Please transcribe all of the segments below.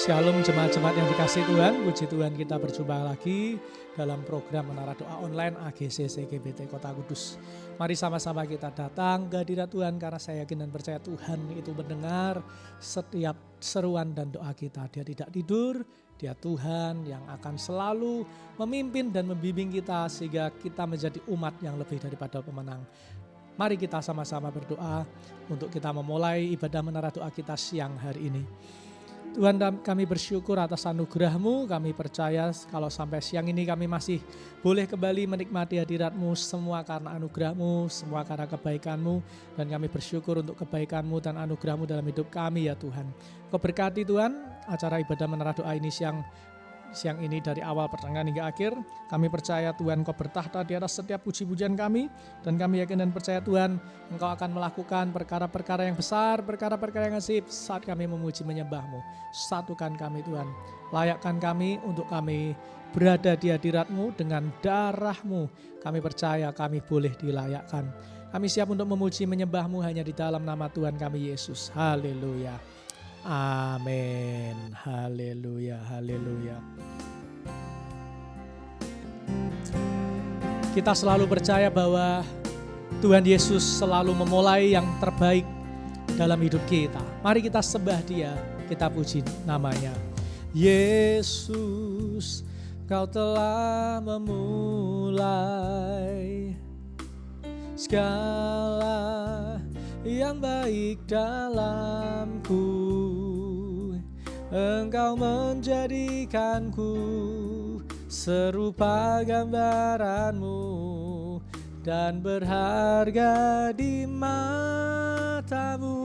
Shalom jemaat-jemaat yang dikasihi Tuhan, puji Tuhan kita berjumpa lagi dalam program Menara Doa Online AGC CGBT Kota Kudus. Mari sama-sama kita datang ke hadirat Tuhan karena saya yakin dan percaya Tuhan itu mendengar setiap seruan dan doa kita. Dia tidak tidur, Dia Tuhan yang akan selalu memimpin dan membimbing kita sehingga kita menjadi umat yang lebih daripada pemenang. Mari kita sama-sama berdoa untuk kita memulai ibadah menara doa kita siang hari ini. Tuhan, kami bersyukur atas anugerah-Mu, kami percaya kalau sampai siang ini kami masih boleh kembali menikmati hadirat-Mu, semua karena anugerah-Mu, semua karena kebaikan-Mu, dan kami bersyukur untuk kebaikan-Mu dan anugerah-Mu dalam hidup kami ya Tuhan. Kau berkati Tuhan acara ibadah menara doa ini siang ini dari awal pertengahan hingga akhir. Kami percaya Tuhan Kau bertahta di atas setiap puji-pujian kami, dan kami yakin dan percaya Tuhan Engkau akan melakukan perkara-perkara yang besar, perkara-perkara yang ajaib saat kami memuji menyembah-Mu. Satukan kami Tuhan, layakkan kami untuk kami berada di hadirat-Mu dengan darah-Mu. Kami percaya kami boleh dilayakkan. Kami siap untuk memuji menyembah-Mu hanya di dalam nama Tuhan kami Yesus. Haleluya. Amin. Haleluya, haleluya. Kita selalu percaya bahwa Tuhan Yesus selalu memulai yang terbaik dalam hidup kita. Mari kita sembah Dia, kita puji namanya. Yesus, Kau telah memulai segala yang baik dalamku. Engkau menjadikanku serupa gambaran-Mu dan berharga di mata-Mu.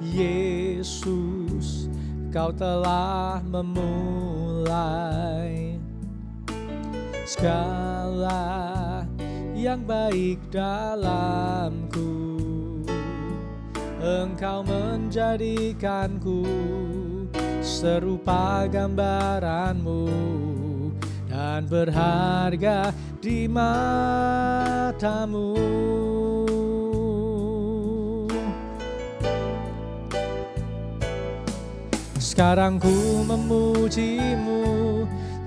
Yesus, Kau telah memulai segala yang baik dalamku. Engkau menjadikanku serupa gambaran-Mu dan berharga di mata-Mu. Sekarang ku memuji-Mu,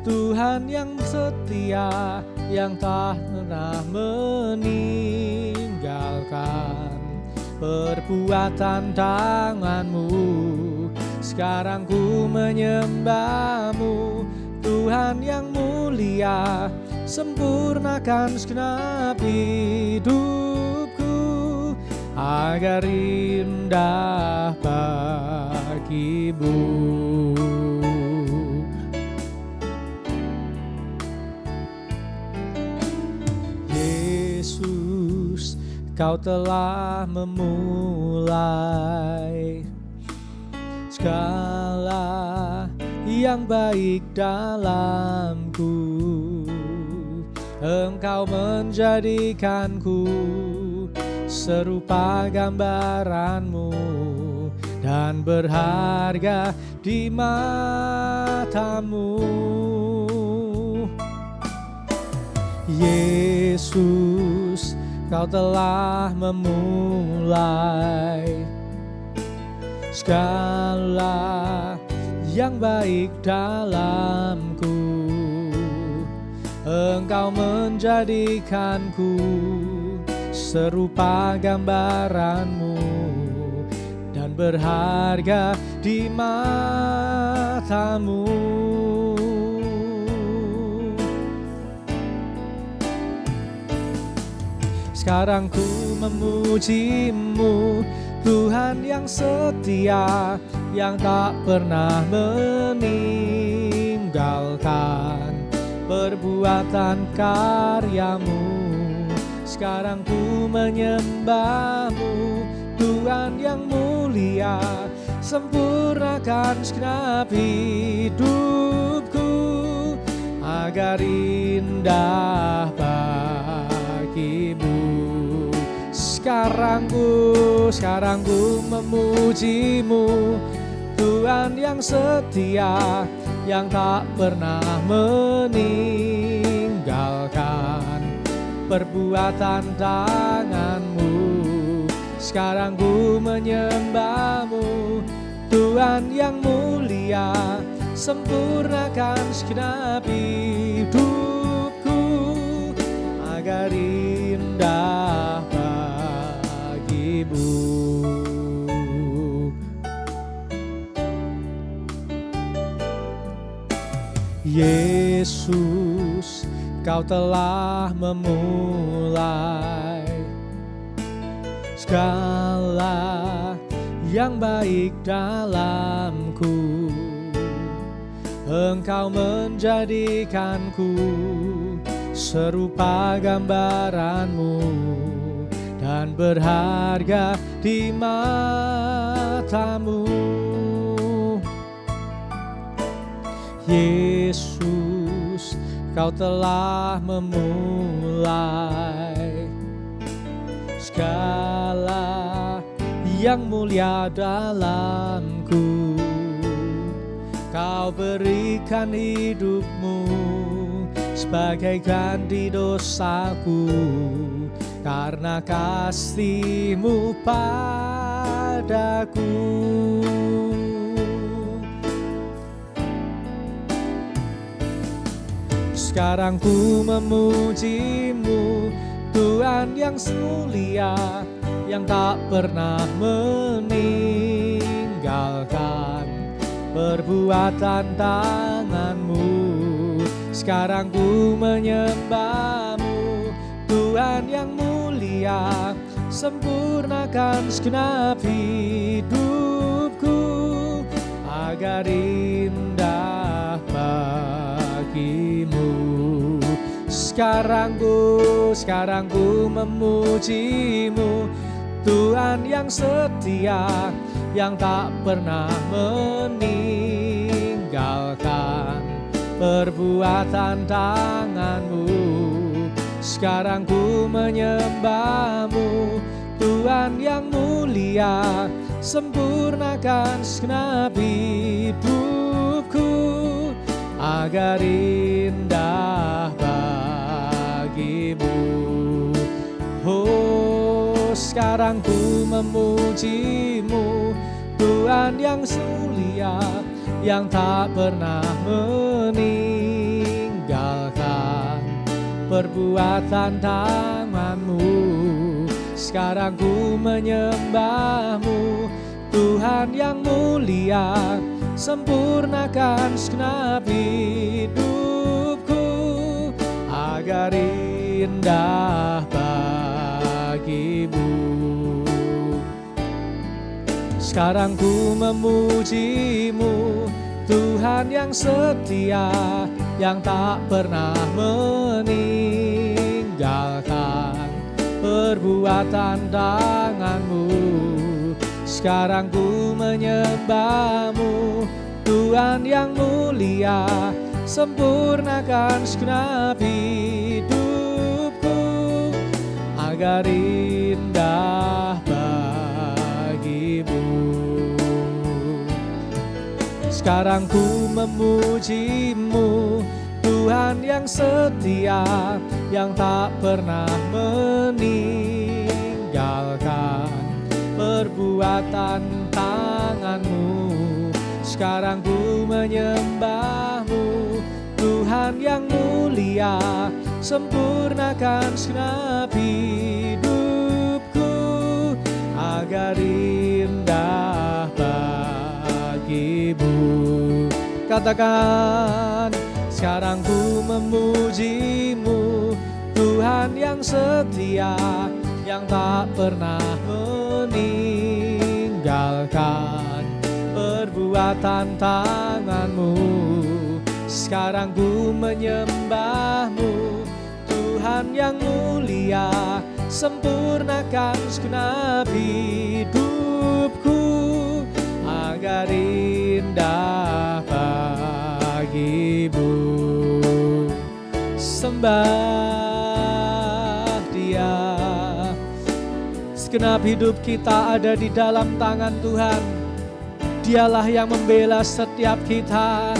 Tuhan yang setia, yang tak pernah meninggalkan perbuatan tangan-Mu. Sekarang ku menyembah-Mu, Tuhan yang mulia, sempurnakan segenap hidupku agar indah bagi-Mu. Yesus, Kau telah memulai segala yang baik dalamku. Engkau menjadikanku serupa gambaran-Mu dan berharga di mata-Mu. Yesus, Kau telah memulai segala yang baik dalamku. Engkau menjadikanku serupa gambaran-Mu dan berharga di mata-Mu. Sekarang ku memuji-Mu, Tuhan yang setia, yang tak pernah meninggalkan perbuatan karya-Mu. Sekarang ku menyembah-Mu, Tuhan yang mulia, sempurnakan segenap hidupku agar indah bagi-Mu. Sekarang ku memuji-Mu, Tuhan yang setia, yang tak pernah meninggalkan perbuatan tangan-Mu. Sekarang ku menyembah-Mu, Tuhan yang mulia. Sempurnakan segenap hidupku agar indah bagi-Mu. Yesus, Kau telah memulai segala yang baik dalamku. Engkau menjadikanku serupa gambaran-Mu dan berharga di mata-Mu. Yesus, Kau telah memulai segala yang mulia dalamku. Kau berikan hidup-Mu sebagai ganti dosaku, karena kasih-Mu padaku. Sekarang ku memuji-Mu, Tuhan yang mulia, yang tak pernah meninggalkan perbuatan tangan-Mu. Sekarang ku menyembah-Mu, Tuhan yang mulia. Sempurnakan segenap hidupku agar indah bagi-Mu. Sekarang ku memuji-Mu, Tuhan yang setia, yang tak pernah meninggalkan perbuatan tangan-Mu. Sekarang ku menyembah-Mu, Tuhan yang mulia. Sempurnakan segenap hidupku agar indah bagi-Mu. Oh, sekarang ku memuji-Mu, Tuhan yang mulia, yang tak pernah meninggalkan perbuatan tangan-Mu. Sekarang ku menyembah-Mu, Tuhan yang mulia. Sempurnakan segenap hidupku agar indah bagi-Mu. Sekarang ku memuji-Mu, Tuhan yang setia, yang tak pernah meninggalkan perbuatan tangan-Mu. Sekarang ku menyembah-Mu, Tuhan yang mulia. Sempurnakan segenap hidupku agar indah bagi-Mu. Sekarang ku memuji-Mu, Tuhan yang setia, yang tak pernah meninggalkan perbuatan tangan-Mu. Sekarang ku menyembah-Mu, Tuhan yang mulia. Sempurnakan segenap hidupku agar indah bagi-Mu. Katakan, sekarang ku memuji-Mu, Tuhan yang setia, yang tak pernah meninggalkan perbuatan tangan-Mu. Sekarang ku menyembah-Mu, Tuhan yang mulia. Sempurnakan segenap hidupku agar indah bagi-Mu. Sembah Dia. Segenap hidup kita ada di dalam tangan Tuhan. Dialah yang membela setiap kita.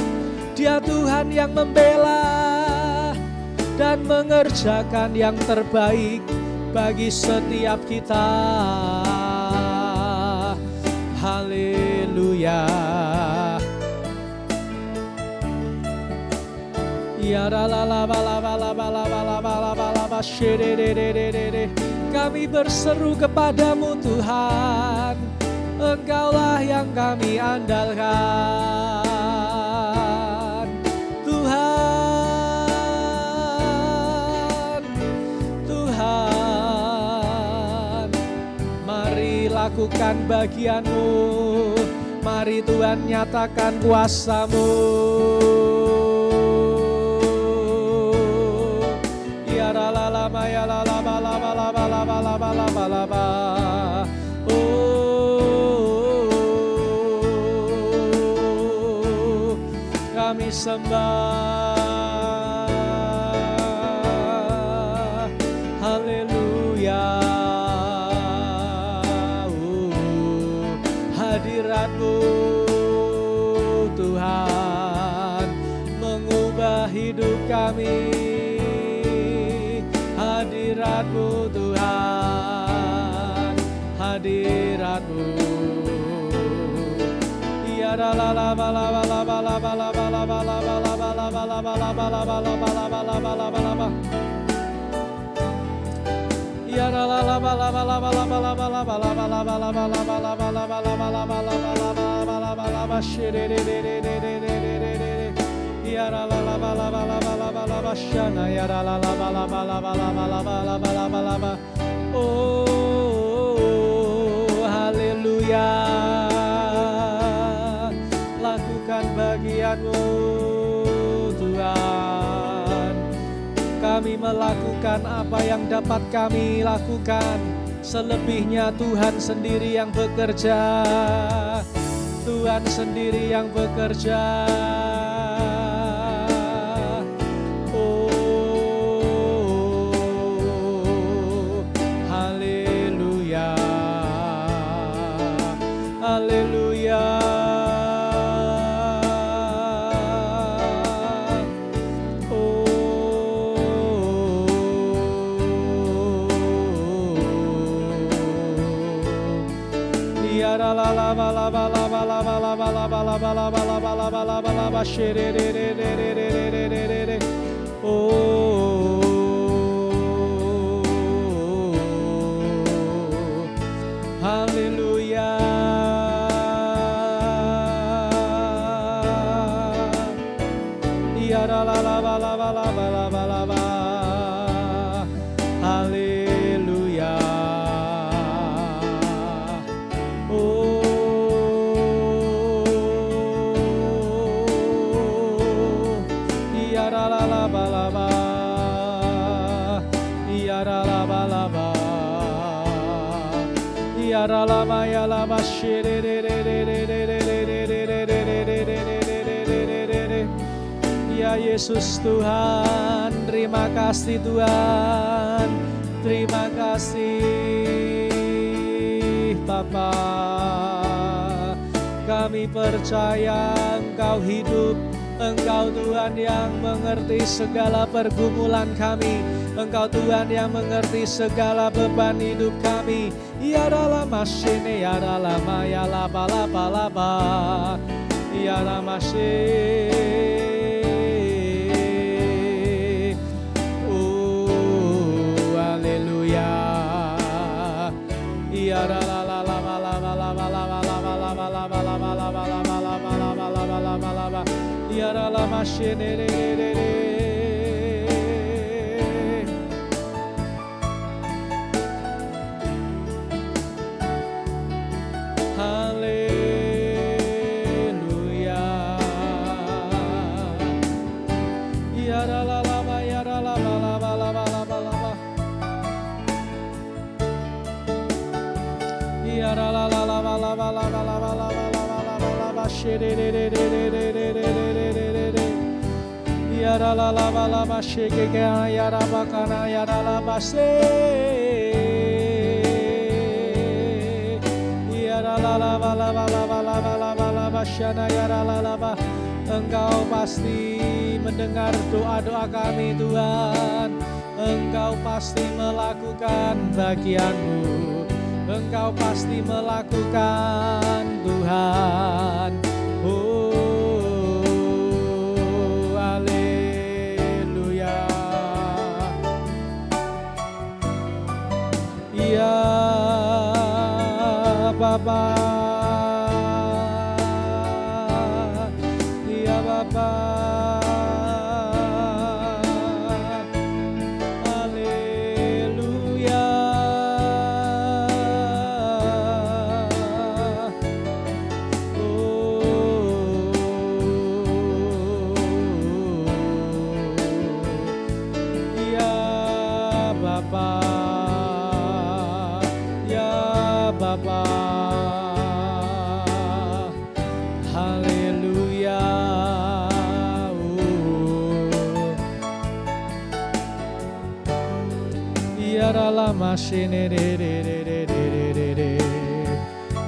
Dia Tuhan yang membela dan mengerjakan yang terbaik bagi setiap kita. Haleluya. Ya la la la la la la la la la la la la. Kami berseru kepadamu Tuhan, Engkaulah yang kami andalkan. Tuhan, Tuhan, mari lakukan bagianmu, mari Tuhan nyatakan kuasa-Mu. Ya la la la ya la la la la la la la la la la. Kami sembah, haleluya. Hadirat-Mu Tuhan mengubah hidup kami. Hadirat-Mu Tuhan, hadirat-Mu. Ya la la la la la la la la la la la la la. Ya la la la la la la la la la la la. Oh, haleluya. Lakukan bagian-Mu Tuhan. Kami melakukan apa yang dapat kami lakukan. Selebihnya Tuhan sendiri yang bekerja. Tuhan sendiri yang bekerja. Oh, haleluya. Haleluya. Haleluya. Ya la la la la la la la la la. Haleluya. Ya Yesus Tuhan, terima kasih Tuhan, terima kasih Bapa. Kami percaya Engkau hidup, Engkau Tuhan yang mengerti segala pergumulan kami, Engkau Tuhan yang mengerti segala beban hidup kami. Ya dalam masine, ya dalam ya laba laba laba, ya dalam masine. Oh, haleluya. Ya la la la la la la la la la la la. Ya la masine. Haleluya. Ya la la la ya la la la la la la la. Ya la la la la la la la la la la. Ya la la la la la shake ya la bakana ya la base. Ya la la la la la la bashana ya la la la. Engkau pasti mendengar doa-doa kami Tuhan. Engkau pasti melakukan bagian-Mu. Engkau pasti melakukan Tuhan. Oh, haleluya. Ya Bapa, ya Bapa. Masine re re re re re re re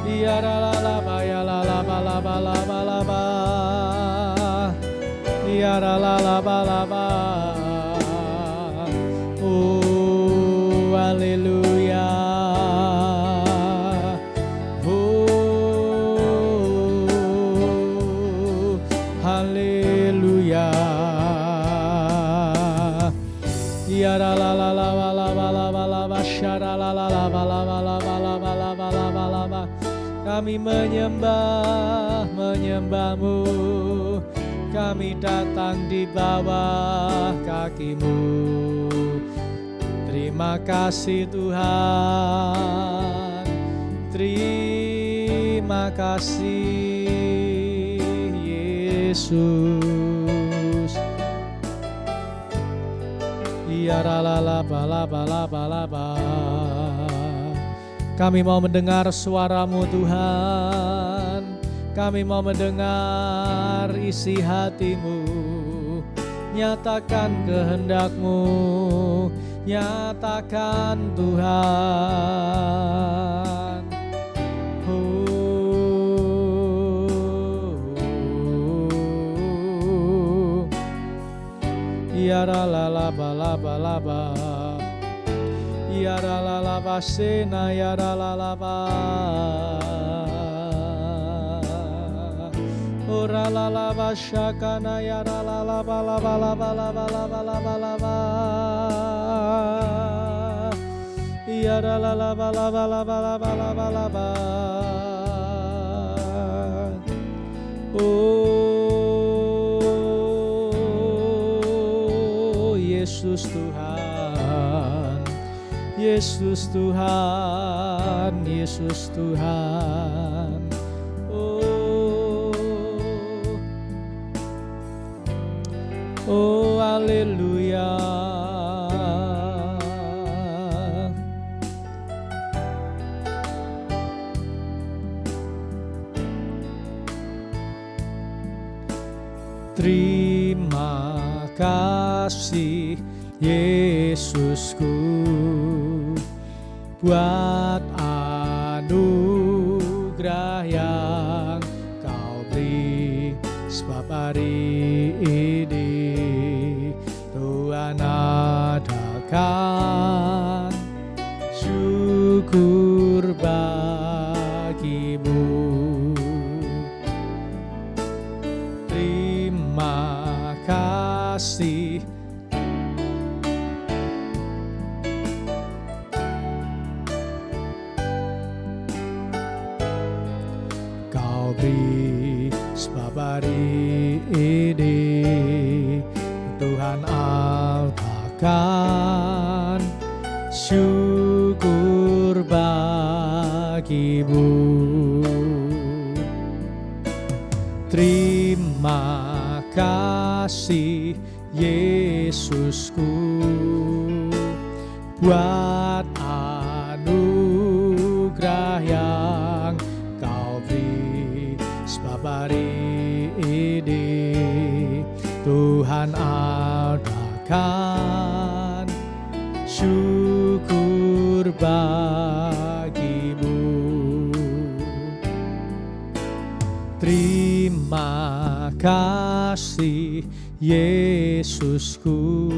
ya la la la ba ya la la ba la ba la ba la ba ya la la la ba la ba. Oh, haleluya. Oh, haleluya. Ya la la la la ba la ba la ba la ba syara la la la ba la ba la ba la ba la ba la ba la ba. Kami menyembah-Mu, kami datang di bawah kaki-Mu. Terima kasih Tuhan, terima kasih Yesus. Ya la la la ba la ba la ba la ba. Kami mau mendengar suara-Mu Tuhan, kami mau mendengar isi hati-Mu. Nyatakan kehendak-Mu, nyatakan Tuhan. Ya la la ba la ba la ba. Ya la la ba sena ya la la ba. Ora la la ba shakana ya la la ba la ba la ba la ba la ba la ba la ba. Ya la la ba la ba la ba la ba la ba la ba. Oh, Yesus Tuhan, Yesus Tuhan, Yesus Tuhan. Oh, oh, haleluya. Terima kasih Yesusku buat anugerah yang Kau beri, sebab hari ini Tuhan adakan syukur bagi-Mu. Terima kasih Kau beri, sebab hari ini Tuhan adakan syukur bagi-Mu. Terima kasih Yesusku buat anugerah yang Kau beri, sebab hari ini Tuhan adakan syukur bagi-Mu. Terima kasih Yesusku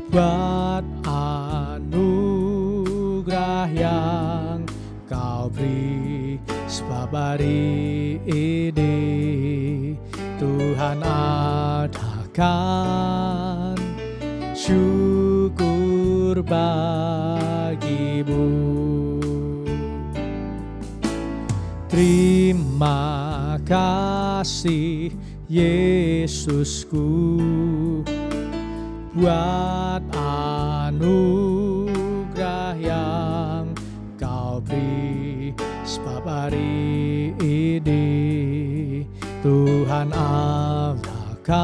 buat anugerah anugerah yang kau beri, sebab hari ini Tuhan adakan syukur bagimu. Terima kasih Yesusku buat anugerah yang kau beri, sebab hari ini Tuhan adakan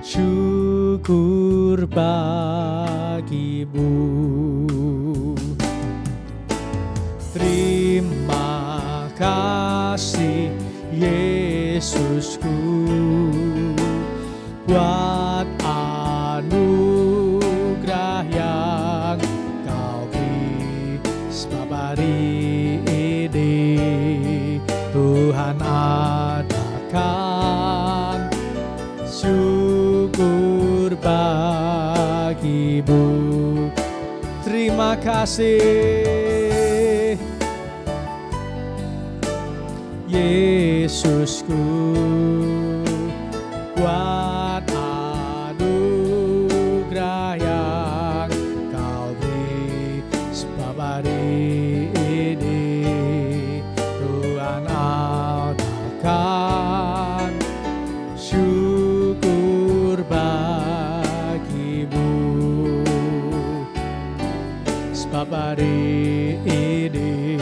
syukur bagimu. Terima kasih Yesusku buat anugerah yang kau beri, sebab hari ini Tuhan adakan syukur bagimu. Terima kasih Yesusku buat anugerah yang kau beri, sebab hari ini Tuhan adakan syukur bagimu. Sebab hari ini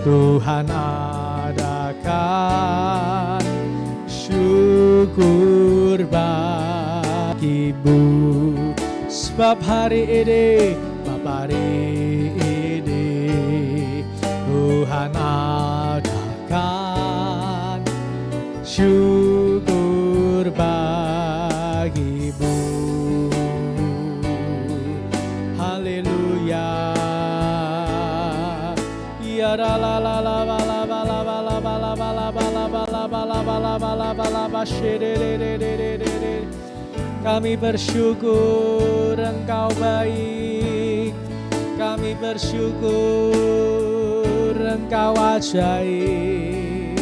Tuhan adakan syukur bagimu. Sebab hari ini, Tuhan adakan syukur bagimu. Haleluya. Ya la la la la la la la la la la la la. Kami bersyukur Engkau baik, kami bersyukur Engkau ajaib,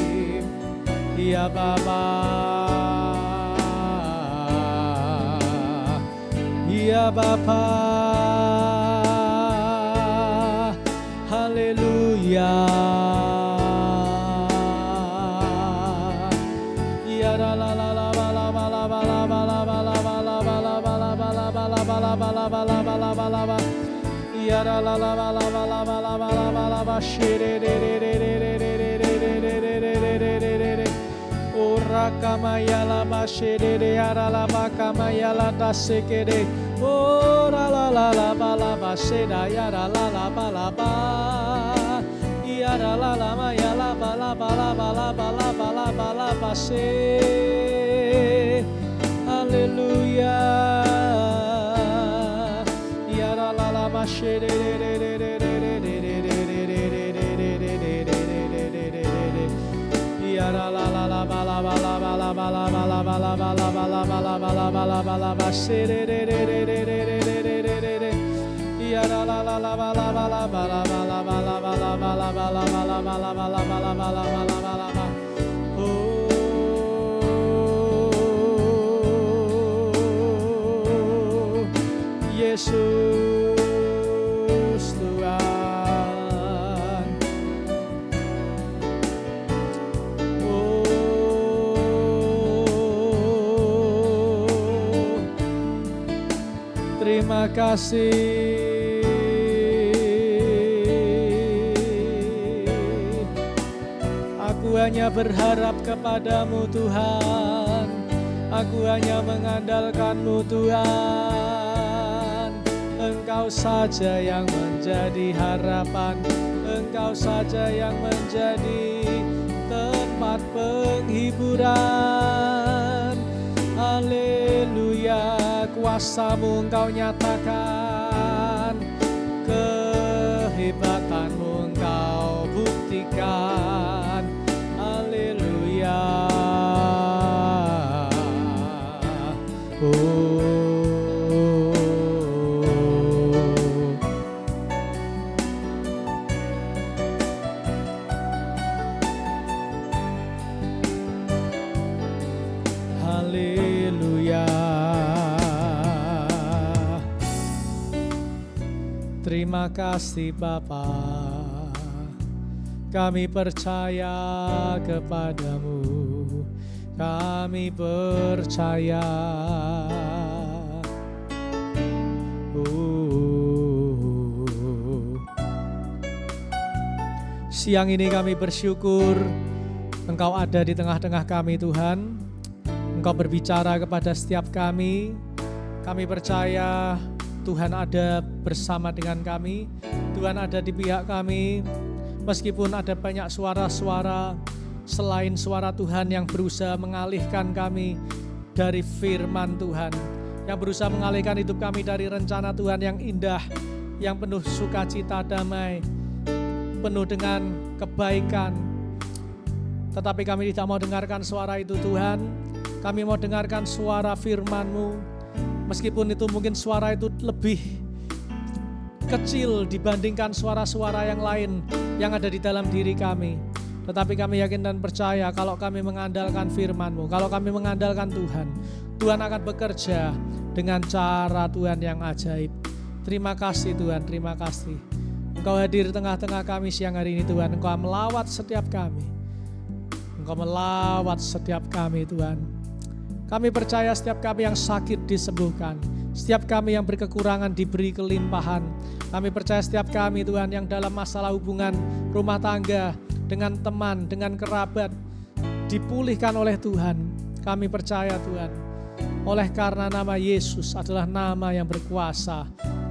ya Bapa, ya Bapa. Haleluya. Ya la la la la la la la la la. Ya la la la la la la la la. Ora kamaya la bashere ara la bakamaya la tasekere. Ora la la la la baseda ya la la la ba. Ya la la la maya la bala base. Haleluya. Ya la la la bashere. Ya la la la la bala base. Ya la la la la bala. Oh, Yesus Tuhan. Oh, terima kasih. Aku hanya berharap kepadamu Tuhan, aku hanya mengandalkan-Mu Tuhan. Engkau saja yang menjadi harapan, Engkau saja yang menjadi tempat penghiburan. Haleluya, kuasa-Mu Engkau nyatakan, kehebatan-Mu Engkau buktikan. Haleluya. Oh, Terima kasih Bapa, kami percaya kepadamu, kami percaya. Siang ini kami bersyukur Engkau ada di tengah-tengah kami Tuhan. Engkau berbicara kepada setiap kami. Kami percaya Tuhan ada bersama dengan kami. Tuhan ada di pihak kami. Meskipun ada banyak suara-suara selain suara Tuhan yang berusaha mengalihkan kami dari firman Tuhan, yang berusaha mengalihkan hidup kami dari rencana Tuhan yang indah, yang penuh sukacita damai, penuh dengan kebaikan. Tetapi kami tidak mau dengarkan suara itu Tuhan. Kami mau dengarkan suara firman-Mu. Meskipun itu mungkin suara itu lebih kecil dibandingkan suara-suara yang lain yang ada di dalam diri kami. Tetapi kami yakin dan percaya kalau kami mengandalkan firman-Mu, kalau kami mengandalkan Tuhan, Tuhan akan bekerja dengan cara Tuhan yang ajaib. Terima kasih Tuhan, terima kasih. Engkau hadir di tengah-tengah kami siang hari ini Tuhan. Engkau melawat setiap kami. Engkau melawat setiap kami Tuhan. Kami percaya setiap kami yang sakit disembuhkan. Setiap kami yang berkekurangan diberi kelimpahan. Kami percaya setiap kami Tuhan yang dalam masalah hubungan rumah tangga, dengan teman, dengan kerabat, dipulihkan oleh Tuhan. Kami percaya Tuhan, oleh karena nama Yesus adalah nama yang berkuasa.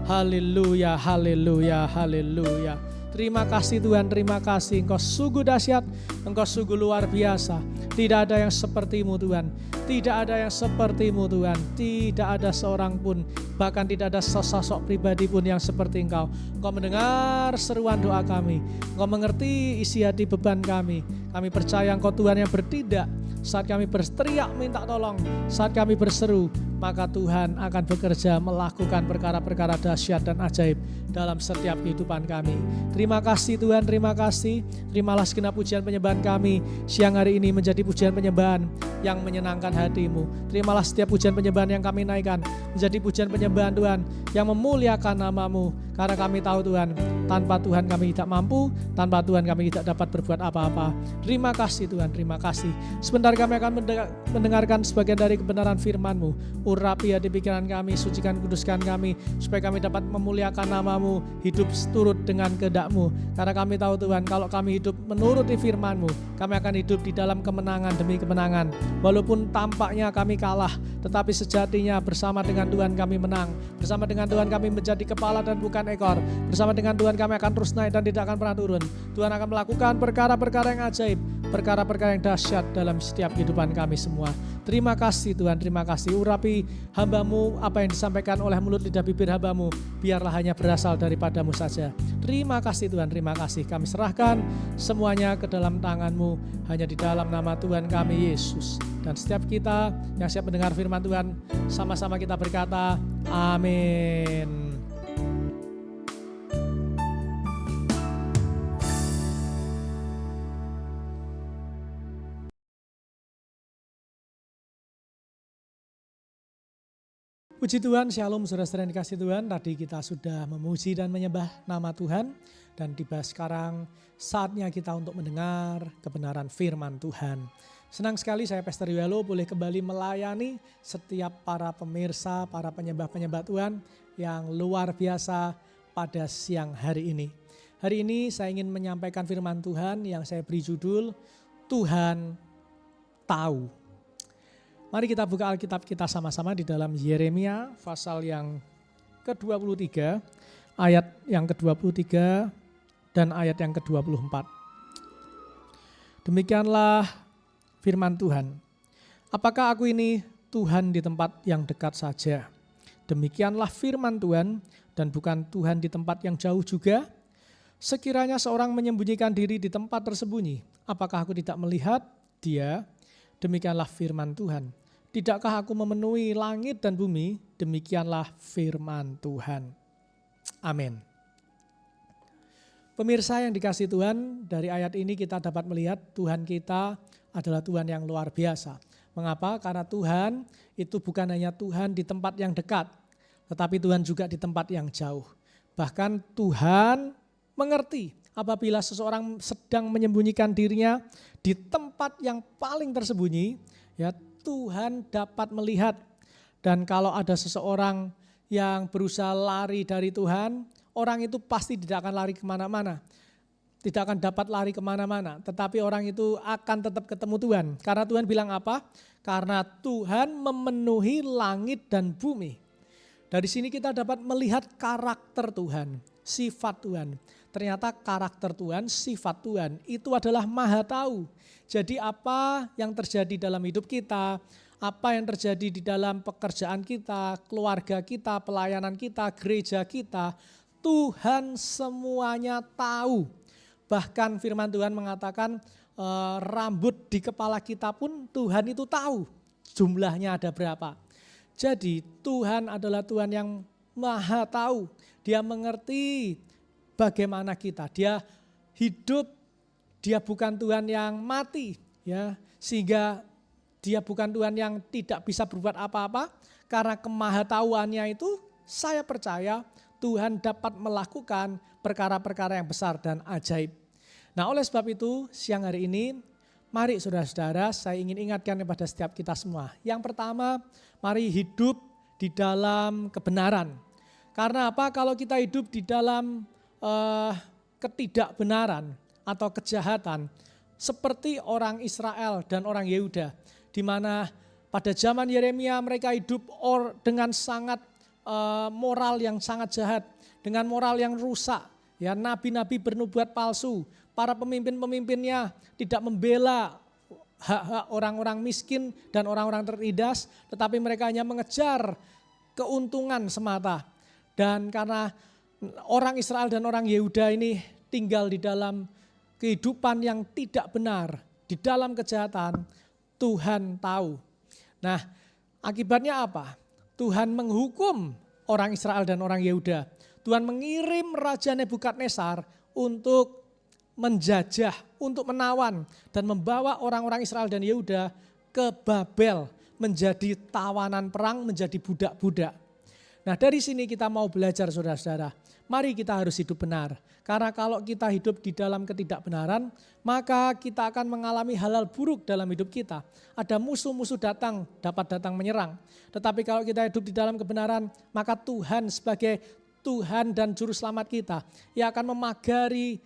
Haleluya, haleluya, haleluya. Terima kasih Tuhan, terima kasih. Engkau sungguh dahsyat, Engkau sungguh luar biasa. Tidak ada yang seperti-Mu Tuhan. Tidak ada yang seperti-Mu Tuhan. Tidak ada seorang pun, bahkan tidak ada sosok pribadi pun yang seperti Engkau. Engkau mendengar seruan doa kami. Engkau mengerti isi hati beban kami. Kami percaya Engkau Tuhan yang bertindak. Saat kami berteriak minta tolong, saat kami berseru, maka Tuhan akan bekerja melakukan perkara-perkara dahsyat dan ajaib dalam setiap kehidupan kami. Terima kasih Tuhan, terima kasih. Terimalah segenap pujian penyembahan kami siang hari ini menjadi pujian penyembahan yang menyenangkan hati-Mu. Terimalah setiap pujian penyembahan yang kami naikkan menjadi pujian penyembahan Tuhan yang memuliakan nama-Mu. Karena kami tahu Tuhan, tanpa Tuhan kami tidak mampu, tanpa Tuhan kami tidak dapat berbuat apa-apa. Terima kasih Tuhan, terima kasih. Sebentar kami akan mendengarkan sebagian dari kebenaran firman-Mu. Urapi hati pikiran kami, sucikan kuduskan kami, supaya kami dapat memuliakan nama-Mu, hidup turut dengan kehendak-Mu. Karena kami tahu Tuhan, kalau kami hidup menuruti firman-Mu, kami akan hidup di dalam kemenangan demi kemenangan. Walaupun tampaknya kami kalah, tetapi sejatinya bersama dengan Tuhan kami menang. Bersama dengan Tuhan kami menjadi kepala dan bukan ekor. Bersama dengan Tuhan kami akan terus naik dan tidak akan pernah turun. Tuhan akan melakukan perkara-perkara yang ajaib, perkara-perkara yang dahsyat dalam setiap kehidupan kami semua. Terima kasih Tuhan, terima kasih. Urapi hamba-Mu, apa yang disampaikan oleh mulut lidah bibir hamba-Mu, biarlah hanya berasal daripada-Mu saja. Terima kasih Tuhan, terima kasih. Kami serahkan semuanya ke dalam tangan-Mu, hanya di dalam nama Tuhan kami Yesus. Dan setiap kita yang siap mendengar firman Tuhan, sama-sama kita berkata, amin. Puji Tuhan, shalom saudara-saudara yang dikasih Tuhan. Tadi kita sudah memuji dan menyembah nama Tuhan. Dan tiba sekarang saatnya kita untuk mendengar kebenaran firman Tuhan. Senang sekali saya Pastor Yuelo boleh kembali melayani setiap para pemirsa, para penyembah-penyembah Tuhan yang luar biasa pada siang hari ini. Hari ini saya ingin menyampaikan firman Tuhan yang saya beri judul, Tuhan tahu. Mari kita buka Alkitab kita sama-sama di dalam Yeremia pasal yang ke-23, ayat yang ke-23 dan ayat yang ke-24. Demikianlah firman Tuhan. Apakah aku ini Tuhan di tempat yang dekat saja? Demikianlah firman Tuhan dan bukan Tuhan di tempat yang jauh juga? Sekiranya seorang menyembunyikan diri di tempat tersembunyi, apakah aku tidak melihat dia? Demikianlah firman Tuhan. Tidakkah aku memenuhi langit dan bumi? Demikianlah firman Tuhan. Amin. Pemirsa yang dikasih Tuhan, dari ayat ini kita dapat melihat Tuhan kita adalah Tuhan yang luar biasa. Mengapa? Karena Tuhan itu bukan hanya Tuhan di tempat yang dekat, tetapi Tuhan juga di tempat yang jauh. Bahkan Tuhan mengerti apabila seseorang sedang menyembunyikan dirinya di tempat yang paling tersembunyi, ya Tuhan dapat melihat. Dan kalau ada seseorang yang berusaha lari dari Tuhan, orang itu pasti tidak akan lari kemana-mana. Tidak akan dapat lari kemana-mana, tetapi orang itu akan tetap ketemu Tuhan. Karena Tuhan bilang apa? Karena Tuhan memenuhi langit dan bumi. Dari sini kita dapat melihat karakter Tuhan, sifat Tuhan. Ternyata karakter Tuhan, sifat Tuhan itu adalah maha tahu. Jadi apa yang terjadi dalam hidup kita, apa yang terjadi di dalam pekerjaan kita, keluarga kita, pelayanan kita, gereja kita, Tuhan semuanya tahu. Bahkan firman Tuhan mengatakan rambut di kepala kita pun Tuhan itu tahu jumlahnya ada berapa. Jadi Tuhan adalah Tuhan yang maha tahu. Dia mengerti bagaimana kita. Dia hidup, dia bukan Tuhan yang mati, ya, sehingga dia bukan Tuhan yang tidak bisa berbuat apa-apa. Karena kemahatauannya itu saya percaya Tuhan dapat melakukan perkara-perkara yang besar dan ajaib. Nah, oleh sebab itu siang hari ini mari saudara-saudara saya ingin ingatkan kepada setiap kita semua. Yang pertama, mari hidup di dalam kebenaran. Karena apa? Kalau kita hidup di dalam ketidakbenaran atau kejahatan seperti orang Israel dan orang Yehuda, di mana pada zaman Yeremia mereka hidup dengan sangat moral yang sangat jahat, dengan moral yang rusak. Ya, nabi-nabi bernubuat palsu, para pemimpin-pemimpinnya tidak membela hak-hak orang-orang miskin dan orang-orang tertindas, tetapi mereka hanya mengejar keuntungan semata. Dan karena orang Israel dan orang Yehuda ini tinggal di dalam kehidupan yang tidak benar, di dalam kejahatan, Tuhan tahu. Nah, akibatnya apa? Tuhan menghukum orang Israel dan orang Yehuda. Tuhan mengirim Raja Nebukadnezar untuk menjajah, untuk menawan dan membawa orang-orang Israel dan Yehuda ke Babel menjadi tawanan perang, menjadi budak-budak. Nah, dari sini kita mau belajar saudara-saudara, mari kita harus hidup benar. Karena kalau kita hidup di dalam ketidakbenaran, maka kita akan mengalami hal-hal buruk dalam hidup kita. Ada musuh-musuh dapat datang menyerang. Tetapi kalau kita hidup di dalam kebenaran, maka Tuhan sebagai Tuhan dan Juru Selamat kita, yang akan memagari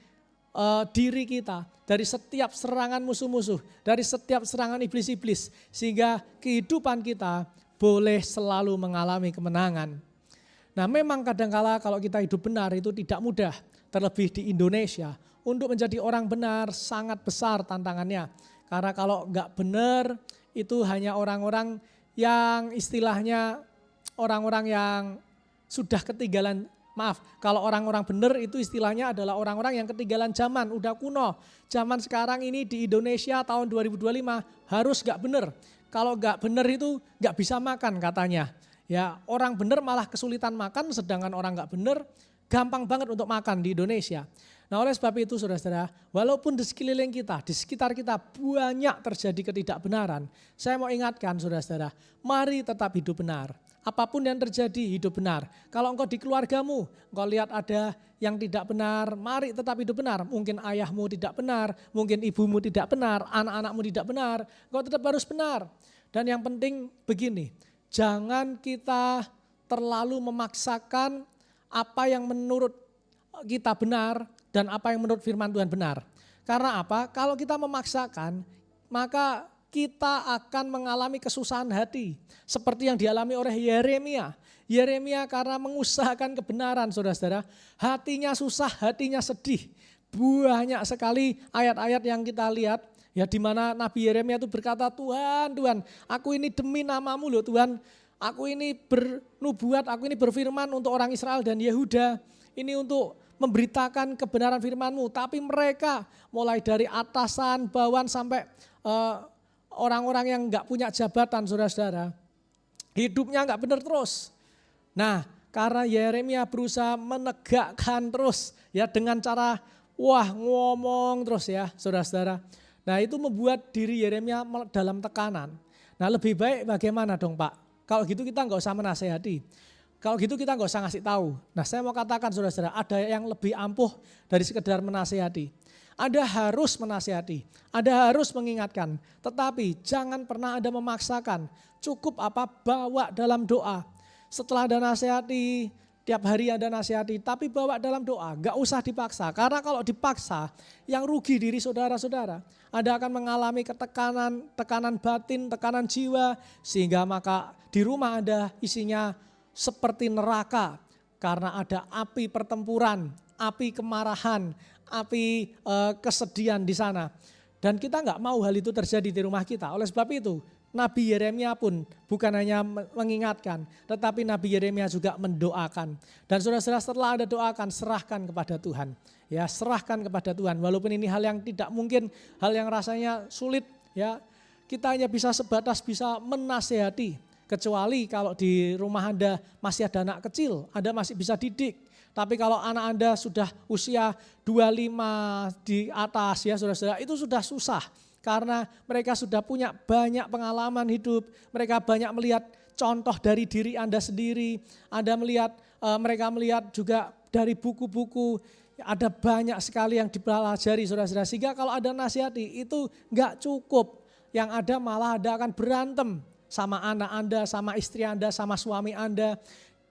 diri kita dari setiap serangan musuh-musuh, dari setiap serangan iblis-iblis, sehingga kehidupan kita boleh selalu mengalami kemenangan. Nah, memang kadangkala kalau kita hidup benar itu tidak mudah, terlebih di Indonesia. Untuk menjadi orang benar sangat besar tantangannya. Karena kalau enggak benar itu hanya orang-orang yang istilahnya orang-orang yang sudah ketinggalan. Maaf, kalau orang-orang benar itu istilahnya adalah orang-orang yang ketinggalan zaman, udah kuno. Zaman sekarang ini di Indonesia tahun 2025 harus enggak benar. Kalau enggak benar itu enggak bisa makan katanya. Ya, orang benar malah kesulitan makan, sedangkan orang enggak benar gampang banget untuk makan di Indonesia. Nah, oleh sebab itu saudara-saudara, walaupun di sekeliling kita, di sekitar kita banyak terjadi ketidakbenaran, saya mau ingatkan saudara-saudara, mari tetap hidup benar. Apapun yang terjadi hidup benar. Kalau engkau di keluargamu, engkau lihat ada yang tidak benar, mari tetap hidup benar. Mungkin ayahmu tidak benar, mungkin ibumu tidak benar, anak-anakmu tidak benar, engkau tetap harus benar. Dan yang penting begini, jangan kita terlalu memaksakan apa yang menurut kita benar dan apa yang menurut firman Tuhan benar. Karena apa? Kalau kita memaksakan, maka kita akan mengalami kesusahan hati. Seperti yang dialami oleh Yeremia. Yeremia karena mengusahakan kebenaran saudara-saudara, hatinya susah, hatinya sedih. Banyak sekali ayat-ayat yang kita lihat, ya di mana Nabi Yeremia itu berkata, Tuhan, aku ini demi namamu loh Tuhan. Aku ini bernubuat, aku ini berfirman untuk orang Israel dan Yehuda. Ini untuk memberitakan kebenaran firman-Mu. Tapi mereka mulai dari atasan, bawahan sampai orang-orang yang enggak punya jabatan saudara-saudara. Hidupnya enggak benar terus. Nah, karena Yeremia berusaha menegakkan terus ya dengan cara ngomong terus ya saudara-saudara. Nah, itu membuat diri Yeremia dalam tekanan. Nah, lebih baik bagaimana dong Pak? Kalau gitu kita enggak usah menasehati. Kalau gitu kita nggak usah ngasih tahu. Nah saya mau katakan saudara-saudara, ada yang lebih ampuh dari sekedar menasihati. Anda harus menasihati, Anda harus mengingatkan. Tetapi jangan pernah Anda memaksakan. Cukup bawa dalam doa. Setelah Anda nasihati, tiap hari Anda nasihati, tapi bawa dalam doa. Gak usah dipaksa, karena kalau dipaksa, yang rugi diri saudara-saudara. Anda akan mengalami tekanan batin, tekanan jiwa, sehingga maka di rumah Anda isinya seperti neraka. Karena ada api pertempuran, api kemarahan, api kesedihan di sana. Dan kita nggak mau hal itu terjadi di rumah kita. Oleh sebab itu, Nabi Yeremia pun bukan hanya mengingatkan, tetapi Nabi Yeremia juga mendoakan. Dan saudara-saudara, setelah Anda doakan, serahkan kepada Tuhan. Ya, serahkan kepada Tuhan. Walaupun ini hal yang tidak mungkin, hal yang rasanya sulit, ya. Kita hanya bisa sebatas bisa menasehati. Kecuali kalau di rumah Anda masih ada anak kecil, Anda masih bisa didik. Tapi kalau anak Anda sudah usia 25 di atas, ya saudara-saudara, itu sudah susah. Karena mereka sudah punya banyak pengalaman hidup, mereka banyak melihat contoh dari diri Anda sendiri. Mereka melihat juga dari buku-buku, ada banyak sekali yang dipelajari saudara-saudara. Sehingga kalau ada nasihati itu enggak cukup, yang ada malah Anda akan berantem sama anak Anda, sama istri Anda, sama suami Anda.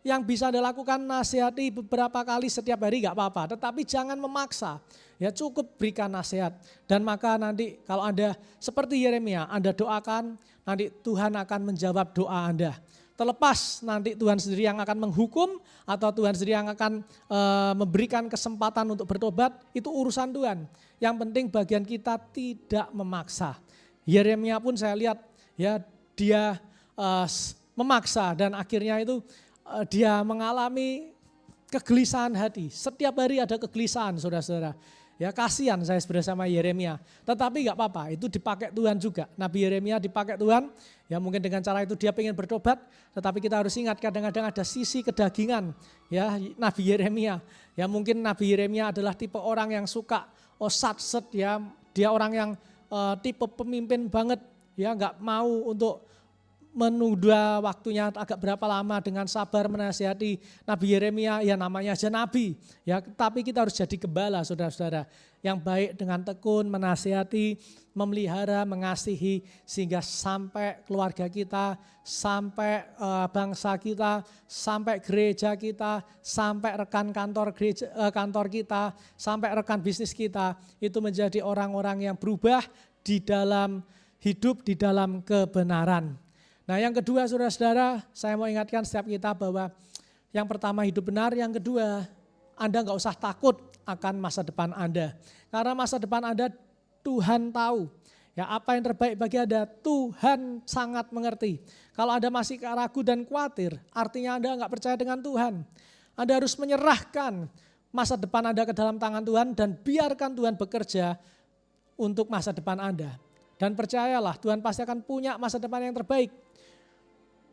Yang bisa Anda lakukan nasihati beberapa kali setiap hari enggak apa-apa, tetapi jangan memaksa. Ya cukup berikan nasihat. Dan maka nanti kalau Anda seperti Yeremia, Anda doakan, nanti Tuhan akan menjawab doa Anda. Terlepas nanti Tuhan sendiri yang akan menghukum atau Tuhan sendiri yang akan memberikan kesempatan untuk bertobat, itu urusan Tuhan. Yang penting bagian kita tidak memaksa. Yeremia pun saya lihat ya dia memaksa dan akhirnya itu dia mengalami kegelisahan hati. Setiap hari ada kegelisahan saudara-saudara. Ya kasihan saya bersama Yeremia. Tetapi gak apa-apa, itu dipakai Tuhan juga. Nabi Yeremia dipakai Tuhan, ya mungkin dengan cara itu dia pengen bertobat. Tetapi kita harus ingat kadang-kadang ada sisi kedagingan ya Nabi Yeremia. Ya mungkin Nabi Yeremia adalah tipe orang yang suka satset ya. Dia orang yang tipe pemimpin banget ya, gak mau untuk menunda waktunya agak berapa lama dengan sabar menasihati Nabi Yeremia, ya namanya aja Nabi. Ya, tapi kita harus jadi gembala saudara-saudara yang baik dengan tekun menasihati, memelihara, mengasihi sehingga sampai keluarga kita, sampai bangsa kita, sampai gereja kita, sampai rekan kantor kita, sampai rekan bisnis kita itu menjadi orang-orang yang berubah di dalam hidup di dalam kebenaran. Nah yang kedua saudara-saudara, saya mau ingatkan setiap kita bahwa yang pertama hidup benar, yang kedua Anda nggak usah takut akan masa depan Anda. Karena masa depan Anda Tuhan tahu. Ya apa yang terbaik bagi Anda, Tuhan sangat mengerti. Kalau Anda masih ragu dan khawatir, artinya Anda nggak percaya dengan Tuhan. Anda harus menyerahkan masa depan Anda ke dalam tangan Tuhan dan biarkan Tuhan bekerja untuk masa depan Anda. Dan percayalah Tuhan pasti akan punya masa depan yang terbaik.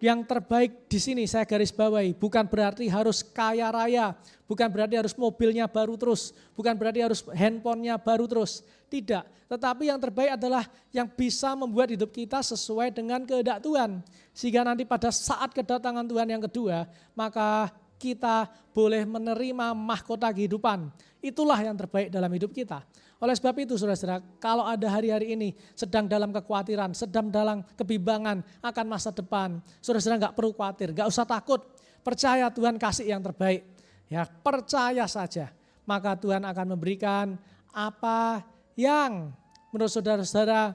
Yang terbaik di sini saya garis bawahi, bukan berarti harus kaya raya, bukan berarti harus mobilnya baru terus, bukan berarti harus handphonenya baru terus. Tidak, tetapi yang terbaik adalah yang bisa membuat hidup kita sesuai dengan kehendak Tuhan. Sehingga nanti pada saat kedatangan Tuhan yang kedua, maka kita boleh menerima mahkota kehidupan. Itulah yang terbaik dalam hidup kita. Oleh sebab itu saudara-saudara, kalau ada hari-hari ini sedang dalam kekhawatiran, sedang dalam kebimbangan akan masa depan, saudara-saudara gak perlu khawatir, gak usah takut. Percaya Tuhan kasih yang terbaik. Ya, percaya saja. Maka Tuhan akan memberikan apa yang menurut saudara-saudara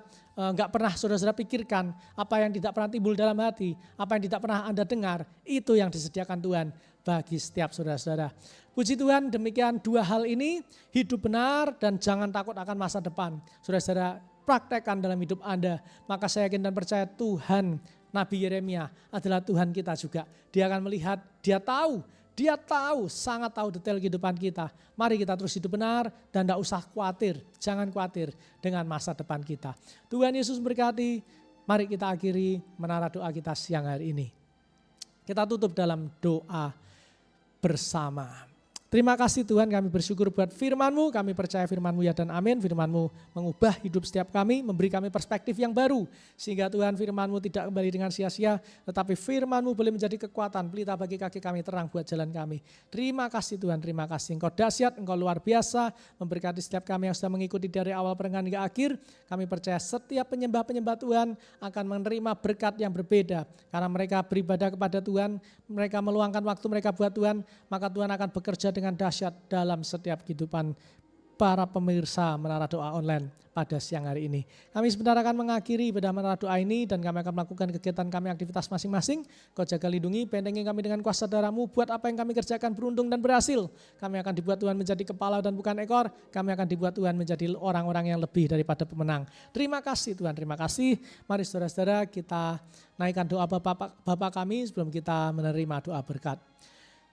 gak pernah saudara-saudara pikirkan, apa yang tidak pernah timbul dalam hati, apa yang tidak pernah Anda dengar, itu yang disediakan Tuhan bagi setiap saudara-saudara. Puji Tuhan, demikian dua hal ini, hidup benar dan jangan takut akan masa depan. Saudara-saudara praktekkan dalam hidup Anda, maka saya yakin dan percaya Tuhan Nabi Yeremia adalah Tuhan kita juga. Dia akan melihat, dia tahu, sangat tahu detail kehidupan kita. Mari kita terus hidup benar dan tidak usah khawatir, jangan khawatir dengan masa depan kita. Tuhan Yesus berkati, mari kita akhiri menara doa kita siang hari ini. Kita tutup dalam doa bersama. Terima kasih Tuhan, kami bersyukur buat firman-Mu, kami percaya firman-Mu ya dan amin. Firman-Mu mengubah hidup setiap kami, memberi kami perspektif yang baru. Sehingga Tuhan firman-Mu tidak kembali dengan sia-sia, tetapi firman-Mu boleh menjadi kekuatan, pelita bagi kaki kami, terang buat jalan kami. Terima kasih Tuhan, terima kasih. Engkau dahsyat, Engkau luar biasa, memberkati setiap kami yang sudah mengikuti dari awal pertengahan hingga akhir. Kami percaya setiap penyembah-penyembah Tuhan akan menerima berkat yang berbeda. Karena mereka beribadah kepada Tuhan, mereka meluangkan waktu mereka buat Tuhan, maka Tuhan akan bekerja dengan dahsyat dalam setiap kehidupan para pemirsa Menara Doa Online pada siang hari ini. Kami sebentar akan mengakhiri ibadah Menara Doa ini dan kami akan melakukan kegiatan kami, aktivitas masing-masing. Kau jaga lindungi, bentengi kami dengan kuasa darah-Mu, buat apa yang kami kerjakan beruntung dan berhasil. Kami akan dibuat Tuhan menjadi kepala dan bukan ekor, kami akan dibuat Tuhan menjadi orang-orang yang lebih daripada pemenang. Terima kasih Tuhan, terima kasih. Mari saudara-saudara kita naikkan doa Bapa kami sebelum kita menerima doa berkat.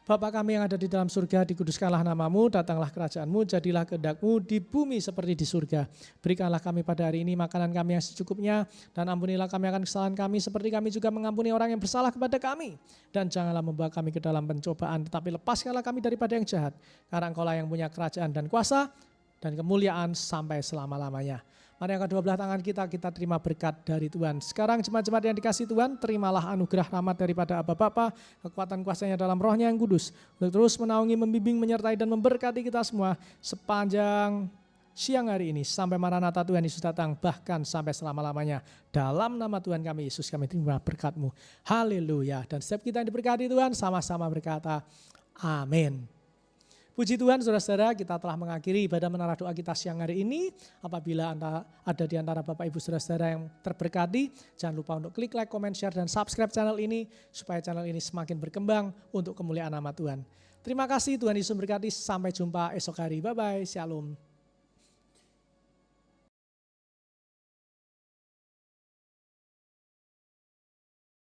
Bapa kami yang ada di dalam surga, dikuduskanlah nama-Mu, datanglah kerajaan-Mu, jadilah kehendak-Mu di bumi seperti di surga. Berikanlah kami pada hari ini makanan kami yang secukupnya, dan ampunilah kami akan kesalahan kami seperti kami juga mengampuni orang yang bersalah kepada kami. Dan janganlah membawa kami ke dalam pencobaan, tetapi lepaskanlah kami daripada yang jahat. Karena Engkau-lah yang punya kerajaan dan kuasa dan kemuliaan sampai selama-lamanya. Mari yang kedua belah tangan kita terima berkat dari Tuhan. Sekarang jemaat-jemaat yang dikasih Tuhan, terimalah anugerah rahmat daripada Aba Bapa, kekuatan kuasanya dalam Roh-Nya yang kudus, untuk terus menaungi, membimbing, menyertai dan memberkati kita semua sepanjang siang hari ini sampai Maranatha Tuhan Yesus datang, bahkan sampai selama-lamanya. Dalam nama Tuhan kami Yesus kami terima berkat-Mu. Haleluya. Dan setiap kita yang diberkati Tuhan sama-sama berkata amin. Puji Tuhan saudara-saudara, kita telah mengakhiri ibadah Menara Doa kita siang hari ini. Apabila Anda ada di antara Bapak Ibu saudara-saudara yang terberkati, jangan lupa untuk klik like, comment, share, dan subscribe channel ini supaya channel ini semakin berkembang untuk kemuliaan nama Tuhan. Terima kasih, Tuhan Yesus memberkati. Sampai jumpa esok hari. Bye-bye, shalom.